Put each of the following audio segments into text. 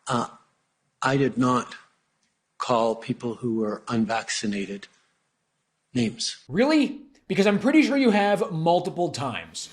Uh, I did not call people who were unvaccinated names. Really? Because I'm pretty sure you have multiple times.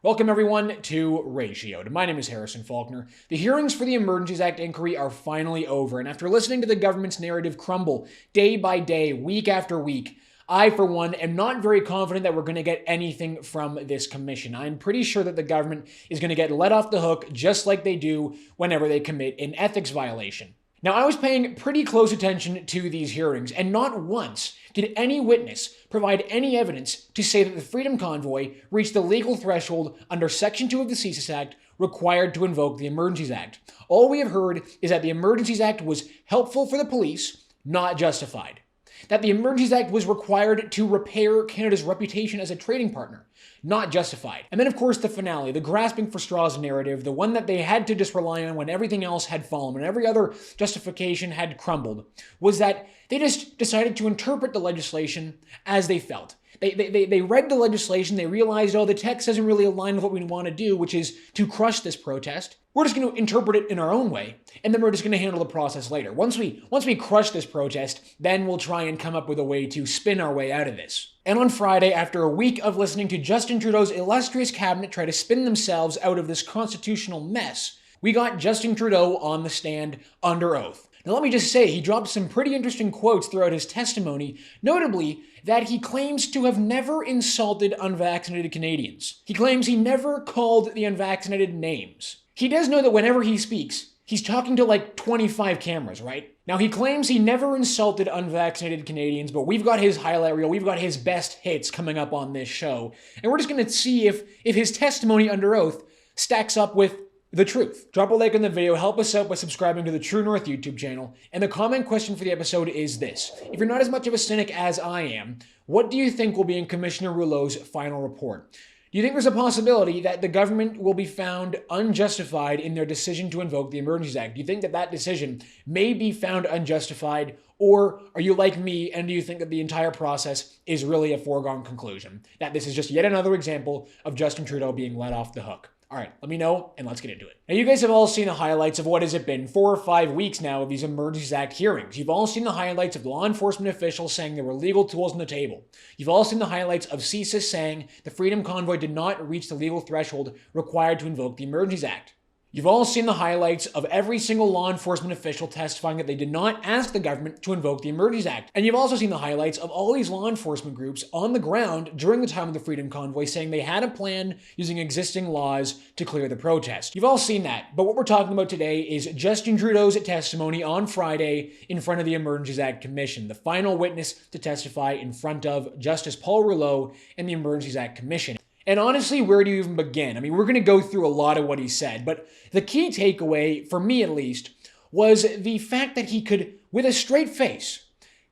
Welcome everyone to Ratioed. My name is Harrison Faulkner. The hearings for the Emergencies Act inquiry are finally over, and after listening to the government's narrative crumble day by day, week after week, I, for one, am not very confident that we're going to get anything from this commission. I'm pretty sure that the government is going to get let off the hook just like they do whenever they commit an ethics violation. Now, I was paying pretty close attention to these hearings, and not once did any witness provide any evidence to say that the Freedom Convoy reached the legal threshold under Section 2 of the Emergencies Act required to invoke the Emergencies Act. All we have heard is that the Emergencies Act was helpful for the police, not justified. That the Emergencies Act was required to repair Canada's reputation as a trading partner, not justified. And then, of course, the finale, the grasping for straws narrative, the one that they had to just rely on when everything else had fallen, when every other justification had crumbled, was that they just decided to interpret the legislation as they felt. They read the legislation, they realized, oh, the text doesn't really align with what we want to do, which is to crush this protest. We're just going to interpret it in our own way, and then we're just going to handle the process later. Once we crush this protest, then we'll try and come up with a way to spin our way out of this. And on Friday, after a week of listening to Justin Trudeau's illustrious cabinet try to spin themselves out of this constitutional mess, we got Justin Trudeau on the stand under oath. Now let me just say, he dropped some pretty interesting quotes throughout his testimony, notably that he claims to have never insulted unvaccinated Canadians. He claims he never called the unvaccinated names. He does know that whenever he speaks, he's talking to like 25 cameras, right? Now he claims he never insulted unvaccinated Canadians, but we've got his highlight reel, we've got his best hits coming up on this show, and we're just going to see if his testimony under oath stacks up with the truth. Drop a like on the video, help us out by subscribing to the True North YouTube channel, and the comment question for the episode is this. If you're not as much of a cynic as I am, what do you think will be in Commissioner Rouleau's final report? Do you think there's a possibility that the government will be found unjustified in their decision to invoke the Emergencies Act? Do you think that that decision may be found unjustified, or are you like me and do you think that the entire process is really a foregone conclusion? That this is just yet another example of Justin Trudeau being let off the hook? All right, let me know, and let's get into it. Now, you guys have all seen the highlights of what has it been, 4 or 5 weeks now of these Emergencies Act hearings. You've all seen the highlights of law enforcement officials saying there were legal tools on the table. You've all seen the highlights of CSIS saying the Freedom Convoy did not reach the legal threshold required to invoke the Emergencies Act. You've all seen the highlights of every single law enforcement official testifying that they did not ask the government to invoke the Emergencies Act. And you've also seen the highlights of all these law enforcement groups on the ground during the time of the Freedom Convoy saying they had a plan using existing laws to clear the protest. You've all seen that, but what we're talking about today is Justin Trudeau's testimony on Friday in front of the Emergencies Act Commission, the final witness to testify in front of Justice Paul Rouleau and the Emergencies Act Commission. And honestly, where do you even begin? I mean, we're going to go through a lot of what he said, but the key takeaway, for me at least, was the fact that he could, with a straight face,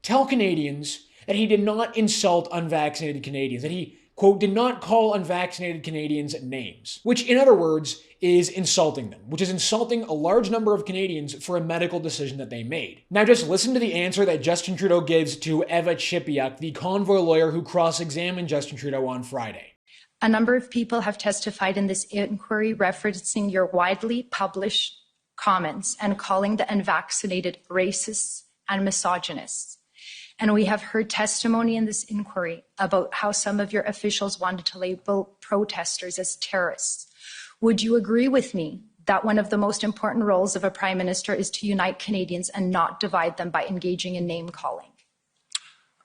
tell Canadians that he did not insult unvaccinated Canadians, that he, quote, did not call unvaccinated Canadians names, which in other words is insulting them, which is insulting a large number of Canadians for a medical decision that they made. Now just listen to the answer that Justin Trudeau gives to Eva Chipiuk, the convoy lawyer who cross-examined Justin Trudeau on Friday. A number of people have testified in this inquiry referencing your widely published comments and calling the unvaccinated racists and misogynists. And we have heard testimony in this inquiry about how some of your officials wanted to label protesters as terrorists. Would you agree with me that one of the most important roles of a prime minister is to unite Canadians and not divide them by engaging in name calling?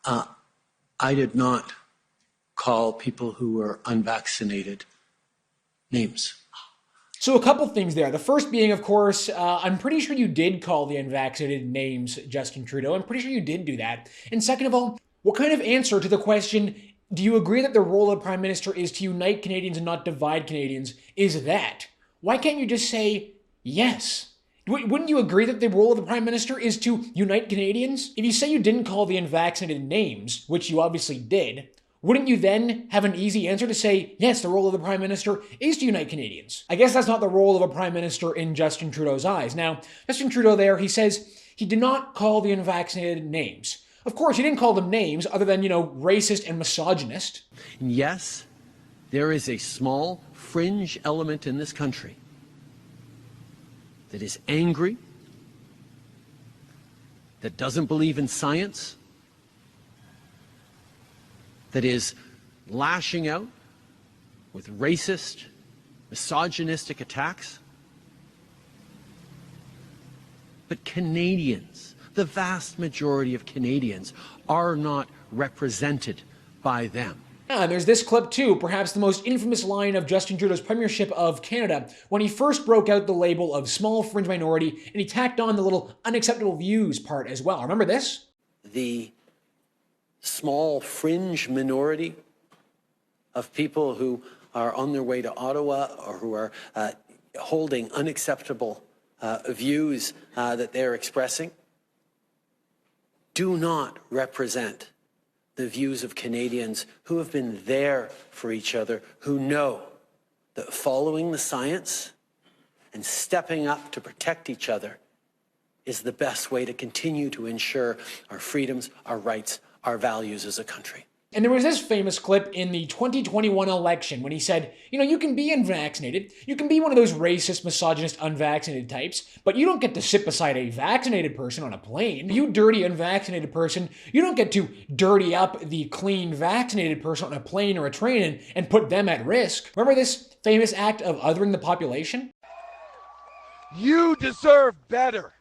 I did not call people who were unvaccinated names. So a couple things there. The first being, of course, I'm pretty sure you did call the unvaccinated names, Justin Trudeau. I'm pretty sure you did do that. And second of all, what kind of answer to the question, do you agree that the role of the Prime Minister is to unite Canadians and not divide Canadians, is that? Why can't you just say yes? Wouldn't you agree that the role of the Prime Minister is to unite Canadians? If you say you didn't call the unvaccinated names, which you obviously did, wouldn't you then have an easy answer to say, yes, the role of the Prime Minister is to unite Canadians? I guess that's not the role of a Prime Minister in Justin Trudeau's eyes. Now, Justin Trudeau there, he says he did not call the unvaccinated names. Of course, he didn't call them names other than, racist and misogynist. Yes, there is a small fringe element in this country that is angry, that doesn't believe in science, that is lashing out with racist, misogynistic attacks. But Canadians, the vast majority of Canadians, are not represented by them. And there's this clip too, perhaps the most infamous line of Justin Trudeau's premiership of Canada, when he first broke out the label of small fringe minority and he tacked on the little unacceptable views part as well. Remember this? The small fringe minority of people who are on their way to Ottawa or who are holding unacceptable views that they're expressing do not represent the views of Canadians who have been there for each other, who know that following the science and stepping up to protect each other is the best way to continue to ensure our freedoms, our rights, our values as a country. And there was this famous clip in the 2021 election when he said, you know, you can be unvaccinated, you can be one of those racist, misogynist, unvaccinated types, but you don't get to sit beside a vaccinated person on a plane. You dirty unvaccinated person, you don't get to dirty up the clean vaccinated person on a plane or a train and put them at risk. Remember this famous act of othering the population? You deserve better.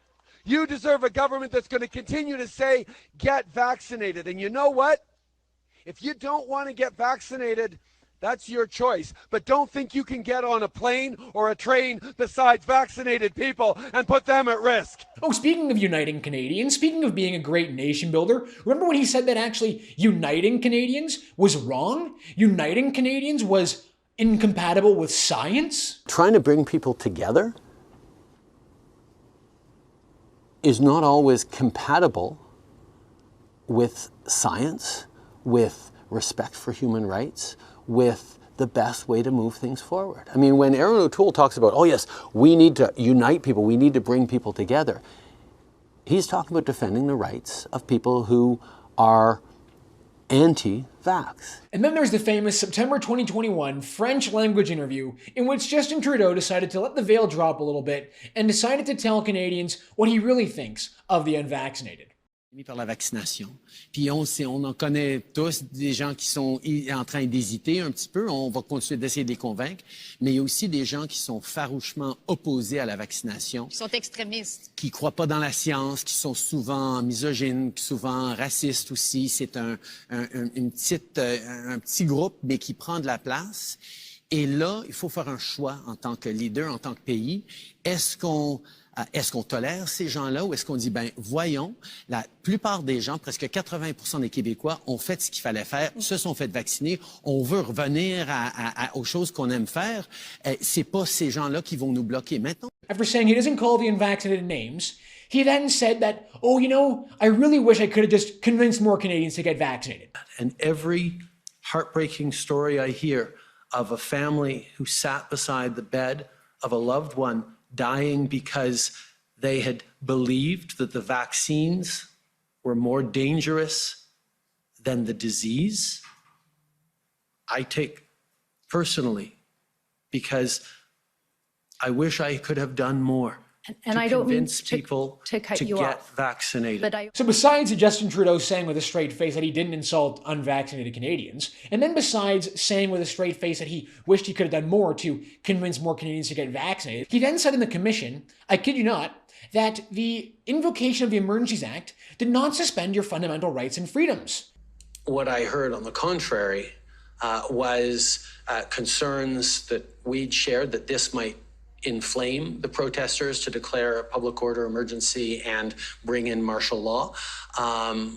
You deserve a government that's going to continue to say, get vaccinated. And you know what? If you don't want to get vaccinated, that's your choice. But don't think you can get on a plane or a train besides vaccinated people and put them at risk. Oh, speaking of uniting Canadians, speaking of being a great nation builder, remember when he said that actually uniting Canadians was wrong? Uniting Canadians was incompatible with science? Trying to bring people together is not always compatible with science, with respect for human rights, with the best way to move things forward. I mean, when Erin O'Toole talks about, oh yes, we need to unite people, we need to bring people together, he's talking about defending the rights of people who are anti-vax. And then there's the famous September 2021 French language interview in which Justin Trudeau decided to let the veil drop a little bit and decided to tell Canadians what he really thinks of the unvaccinated. Par la vaccination. Puis on en connaît tous des gens qui sont en train d'hésiter un petit peu. On va continuer d'essayer de les convaincre. Mais il y a aussi des gens qui sont farouchement opposés à la vaccination. Qui sont extrémistes. Qui croient pas dans la science, qui sont souvent misogynes, souvent racistes aussi. C'est un petit groupe, mais qui prend de la place. Et là, il faut faire un choix en tant que leader, en tant que pays. Est-ce qu'on tolère ces gens-là ou est-ce qu'on dit, ben voyons, la plupart des gens, presque 80% des Québécois ont fait ce qu'il fallait faire, se sont fait vacciner, on veut revenir aux choses qu'on aime faire, c'est pas ces gens-là qui vont nous bloquer maintenant. After saying he doesn't call the unvaccinated names, he then said that, oh, you know, I really wish I could have just convinced more Canadians to get vaccinated. And every heartbreaking story I hear of a family who sat beside the bed of a loved one dying because they had believed that the vaccines were more dangerous than the disease, I take personally because I wish I could have done more And to I don't mean convince people to cut to you get off, vaccinated. but So besides Justin Trudeau saying with a straight face that he didn't insult unvaccinated Canadians, and then besides saying with a straight face that he wished he could have done more to convince more Canadians to get vaccinated, he then said in the commission, I kid you not, that the invocation of the Emergencies Act did not suspend your fundamental rights and freedoms. What I heard on the contrary was concerns that we'd shared that this might inflame the protesters to declare a public order emergency and bring in martial law,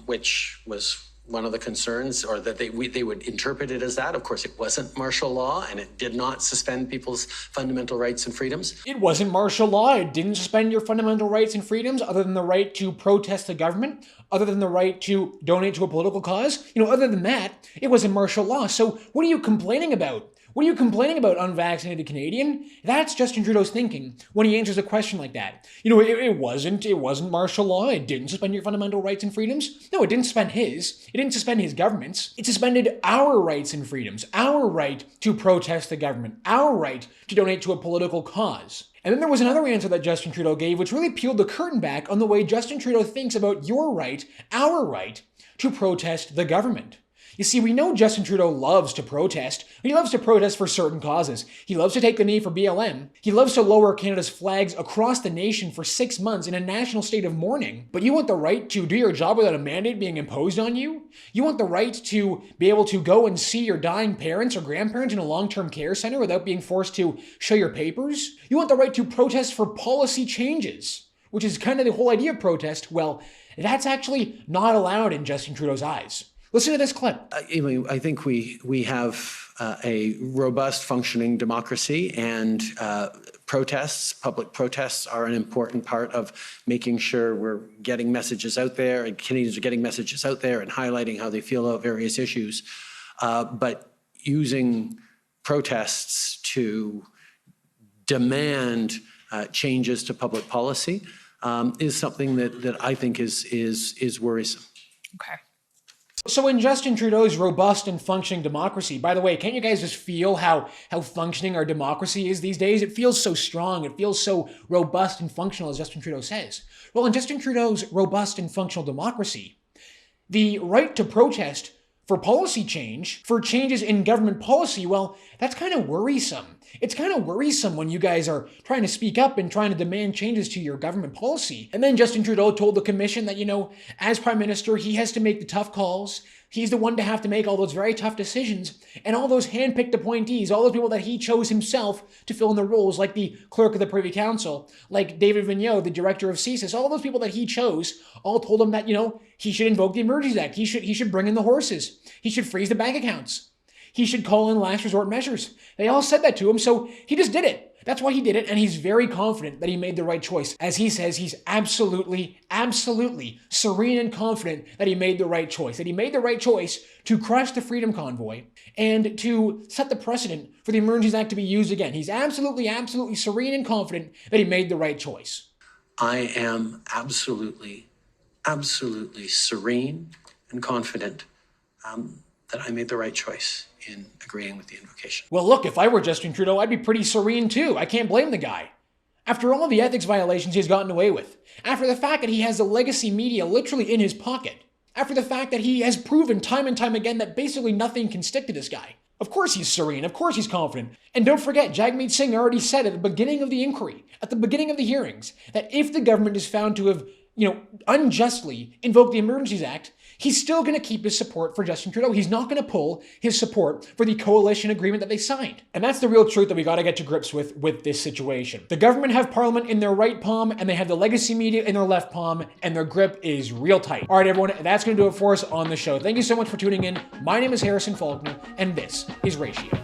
which was one of the concerns, or that they would interpret it as that. Of course, it wasn't martial law, and it did not suspend people's fundamental rights and freedoms. It wasn't martial law. It didn't suspend your fundamental rights and freedoms other than the right to protest the government, other than the right to donate to a political cause. You know, other than that, it wasn't martial law. So what are you complaining about? What are you complaining about, unvaccinated Canadian? That's Justin Trudeau's thinking when he answers a question like that. You know, it wasn't martial law. It didn't suspend your fundamental rights and freedoms. No, it didn't suspend his. It didn't suspend his government's. It suspended our rights and freedoms, our right to protest the government, our right to donate to a political cause. And then there was another answer that Justin Trudeau gave, which really peeled the curtain back on the way Justin Trudeau thinks about your right, our right, to protest the government. You see, we know Justin Trudeau loves to protest. He loves to protest for certain causes. He loves to take the knee for BLM. He loves to lower Canada's flags across the nation for 6 months in a national state of mourning. But you want the right to do your job without a mandate being imposed on you? You want the right to be able to go and see your dying parents or grandparents in a long-term care center without being forced to show your papers? You want the right to protest for policy changes, which is kind of the whole idea of protest. Well, that's actually not allowed in Justin Trudeau's eyes. Listen to this clip. I think we have a robust functioning democracy, and public protests are an important part of making sure we're getting messages out there, and Canadians are getting messages out there and highlighting how they feel about various issues. But using protests to demand changes to public policy is something that I think is worrisome. Okay. So in Justin Trudeau's robust and functioning democracy, by the way, can't you guys just feel how functioning our democracy is these days? It feels so strong. It feels so robust and functional, as Justin Trudeau says. Well, in Justin Trudeau's robust and functional democracy, the right to protest for policy change, for changes in government policy, well, that's kind of worrisome. It's kind of worrisome when you guys are trying to speak up and trying to demand changes to your government policy. And then Justin Trudeau told the commission that, you know, as Prime Minister, he has to make the tough calls. He's the one to have to make all those very tough decisions. And all those handpicked appointees, all those people that he chose himself to fill in the roles, like the clerk of the Privy Council, like David Vigneault, the director of CSIS, all those people that he chose, all told him that, you know, he should invoke the Emergencies Act. He should bring in the horses. He should freeze the bank accounts. He should call in last resort measures. They all said that to him, so he just did it. That's why he did it, and he's very confident that he made the right choice. As he says, he's absolutely serene and confident that he made the right choice. That he made the right choice to crush the Freedom Convoy and to set the precedent for the Emergencies Act to be used again. He's absolutely serene and confident that he made the right choice. I am absolutely serene and confident that I made the right choice in agreeing with the invocation. Well, look, if I were Justin Trudeau, I'd be pretty serene too. I can't blame the guy. After all the ethics violations he's gotten away with, after the fact that he has the legacy media literally in his pocket, after the fact that he has proven time and time again that basically nothing can stick to this guy, of course he's serene, of course he's confident. And don't forget, Jagmeet Singh already said at the beginning of the inquiry, at the beginning of the hearings, that if the government is found to have, unjustly invoked the Emergencies Act, he's still going to keep his support for Justin Trudeau. He's not going to pull his support for the coalition agreement that they signed. And that's the real truth that we got to get to grips with this situation. The government have Parliament in their right palm, and they have the legacy media in their left palm, and their grip is real tight. All right, everyone, that's going to do it for us on the show. Thank you so much for tuning in. My name is Harrison Faulkner, and this is Ratio.